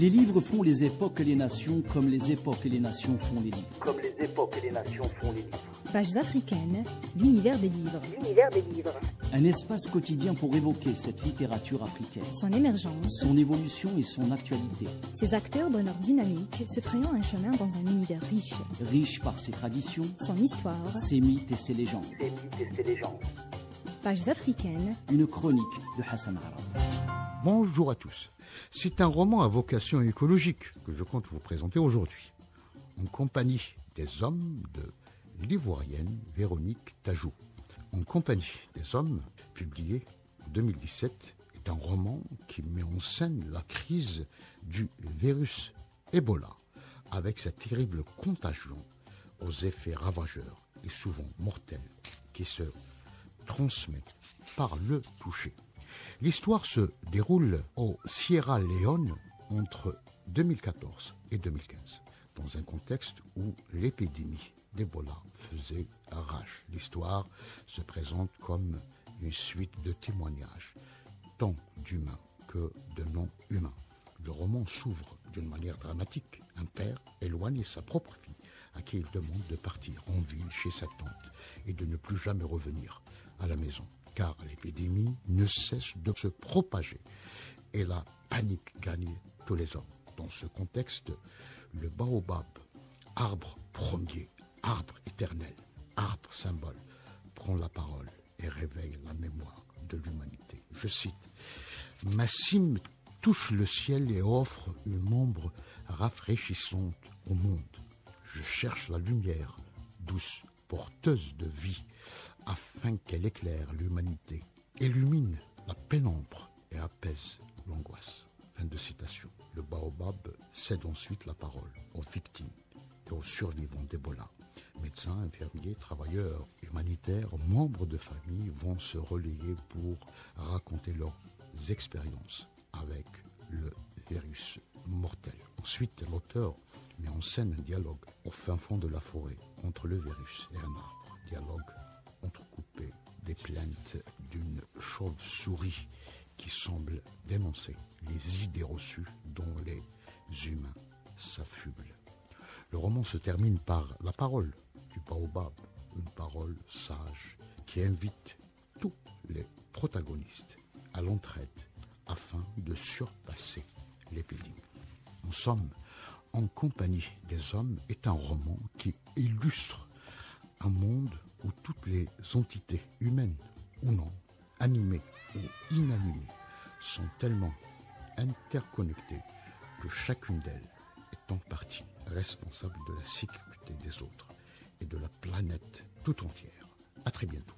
Les livres font les époques et les nations comme les époques et les nations font les livres. Comme les époques et les nations font les livres. Pages africaines, l'univers des livres. L'univers des livres. Un espace quotidien pour évoquer cette littérature africaine. Son émergence, Son évolution et son actualité. ses acteurs donnent leur dynamique, se frayant un chemin dans un univers riche. Riche par ses traditions, Son histoire, ses mythes et ses légendes. Ses mythes et ses légendes. Pages africaines, Une chronique de Hassan Arab. Bonjour à tous. C'est un roman à vocation écologique que je compte vous présenter aujourd'hui, en compagnie des hommes de l'ivoirienne Véronique Tajou. En compagnie des hommes, publié en 2017, est un roman qui met en scène la crise du virus Ebola, avec sa terrible contagion aux effets ravageurs et souvent mortels qui se transmet par le toucher. L'histoire se déroule au Sierra Leone entre 2014 et 2015, dans un contexte où l'épidémie d'Ebola faisait rage. L'histoire se présente comme une suite de témoignages, tant d'humains que de non-humains. Le roman s'ouvre d'une manière dramatique. Un père éloigne sa propre fille, à qui il demande de partir en ville chez sa tante et de ne plus jamais revenir à la maison, car l'épidémie ne cesse de se propager et la panique gagne tous les hommes. Dans ce contexte, le baobab, arbre premier, arbre éternel, arbre symbole, prend la parole et réveille la mémoire de l'humanité. Je cite, « Ma cime touche le ciel et offre une ombre rafraîchissante au monde. Je cherche la lumière, douce, porteuse de vie, afin qu'elle éclaire l'humanité, illumine la pénombre et apaise l'angoisse. » Fin de citation. Le baobab cède ensuite la parole aux victimes et aux survivants d'Ebola. Médecins, infirmiers, travailleurs humanitaires, membres de famille vont se relayer pour raconter leurs expériences avec le virus mortel. Ensuite, l'auteur met en scène un dialogue au fin fond de la forêt entre le virus et un arbre. Dialogue entrecoupé des plaintes d'une chauve-souris qui semble dénoncer les idées reçues dont les humains s'affublent. Le roman se termine par la parole du baobab, une parole sage qui invite tous les protagonistes à l'entraide afin de surpasser l'épidémie. En somme, En compagnie des hommes est un roman qui illustre un monde où toutes les entités humaines ou non, animées ou inanimées, sont tellement interconnectées que chacune d'elles est en partie responsable de la sécurité des autres et de la planète tout entière. À très bientôt.